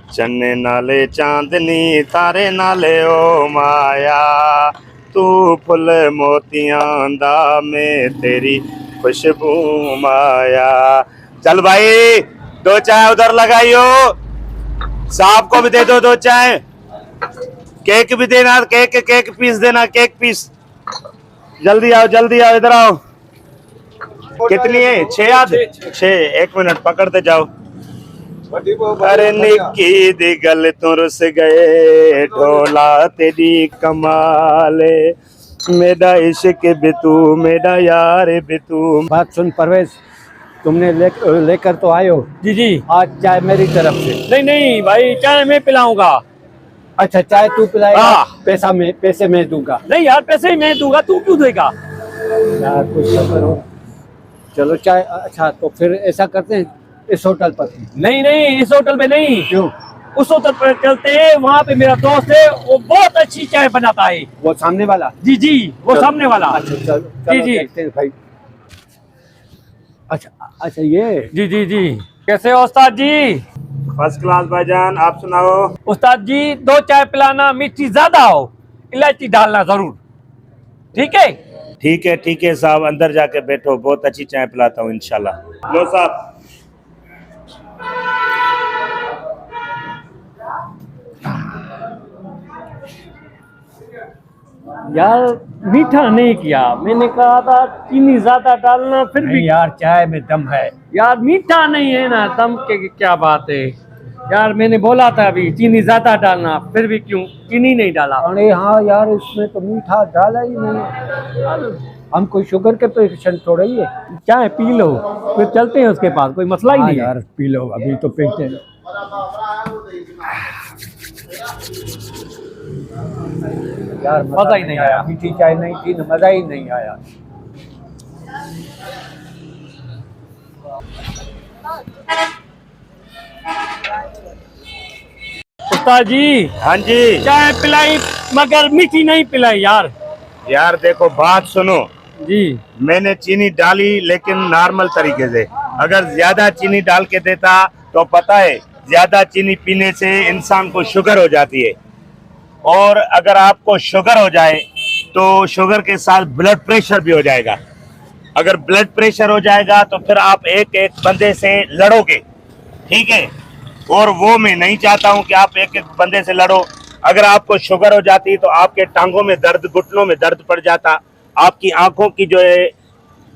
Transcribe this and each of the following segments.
चन्ने नाले चांदनी तारे नाले ओ माया, तू फुल मोतियां दा मैं तेरी खुशबू माया। चल भाई, 2 चाय उधर लगाइयो, साहब को भी दे दो 2 चाय, केक भी देना, केक पीस देना, केक पीस। जल्दी आओ इधर आओ। कितनी है? 6 याद 6, 1 मिनट पकड़ते जाओ। अरे निक्की दी गल तू रुस गए, ढोला तेरी कमाल, मेरा इश्क भी तू, मेरा यार भी तू। बात सुन परवेज, तुमने लेकर तो आए हो। जी जी। आज चाय मेरी तरफ से। नहीं नहीं भाई, चाय मैं पिलाऊंगा। अच्छा, चाय तू पिलाएगा, हाँ। पैसे मैं दूंगा। नहीं यार, पैसे ही मैं दूंगा, तू क्यों देगा? यार कुछ तो करो। चलो चाय। अच्छा तो फिर ऐसा करते हैं, इस होटल पर। नहीं नहीं, इस होटल में नहीं। क्यों? उस होटल पर चलते हैं, वहाँ पे मेरा दोस्त है, वो बहुत अच्छी चाय बनाता है। वो सामने वाला? जी जी, वो सामने वाला। अच्छा चलो जी जी देखते हैं भाई। अच्छा ये। जी जी जी। कैसे हो उस्ताद जी? फर्स्ट क्लास भाईजान, आप सुनाओ। उस्ताद जी 2 चाय पिलाना, मिर्ची ज्यादा हो, इलायची डालना जरूर, ठीक है? ठीक है साहब, अंदर जाके बैठो, बहुत अच्छी चाय पिलाता हूँ इंशाल्लाह। लो साहब। यार मीठा नहीं किया, मैंने कहा था चीनी ज्यादा डालना, फिर भी यार चाय में दम है। यार मीठा नहीं है ना, दम के क्या बात है यार, मैंने बोला था अभी चीनी ज्यादा डालना, फिर भी क्यों चीनी नहीं डाला? अरे हाँ यार, इसमें तो मीठा डाला ही नहीं। हम कोई शुगर के पेशेंट थोड़ा ही है। चाय पी लो, फिर चलते हैं उसके पास, कोई मसला ही हाँ नहीं है। यार पी लो, अभी तो पीते हैं। यार मजा ही नहीं आया। मीठी चाय नहीं थी ना, मजा ही नहीं आया। उस्ताद जी। हाँ जी। चाय पिलाई मगर मीठी नहीं पिलाई यार। यार देखो, बात सुनो जी। मैंने चीनी डाली लेकिन नॉर्मल तरीके से। अगर ज्यादा चीनी डाल के देता तो पता है ज्यादा चीनी पीने से इंसान को शुगर हो जाती है, और अगर आपको शुगर हो जाए तो शुगर के साथ ब्लड प्रेशर भी हो जाएगा। अगर ब्लड प्रेशर हो जाएगा तो फिर आप एक एक बंदे से लड़ोगे, ठीक है? और वो मैं नहीं चाहता हूं कि आप एक एक बंदे से लड़ो। अगर आपको शुगर हो जाती तो आपके टांगों में दर्द, घुटनों में दर्द पड़ जाता, आपकी आंखों की जो है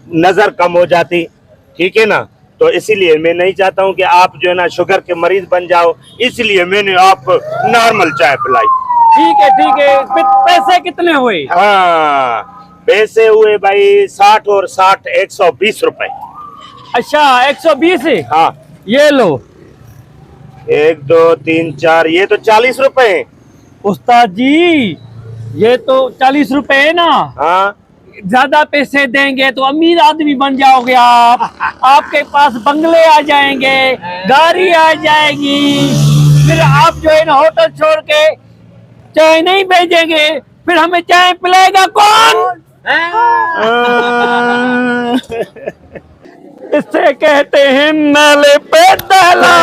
नजर कम हो जाती, ठीक है ना? तो इसीलिए मैं नहीं चाहता हूं कि आप जो है ना शुगर के मरीज बन जाओ, इसलिए मैंने आपको नॉर्मल चाय पिलाई। ठीक है, पैसे कितने हुए? हाँ, पैसे हुए भाई 60 और 60 120 रुपए। अच्छा 120 है। हाँ, ये लो। 1 2 3 4, ये तो 40 रुपए है। उस्ताद जी ये तो 40 रुपए है ना, हाँ, ज्यादा पैसे देंगे तो अमीर आदमी बन जाओगे आप, आपके पास बंगले आ जाएंगे, गाड़ी आ जाएगी, फिर आप जो है ना होटल छोड़ के चाय नहीं भेजेंगे, फिर हमें चाय पिलाएगा कौन? इससे कहते हैं नाले पे ताला।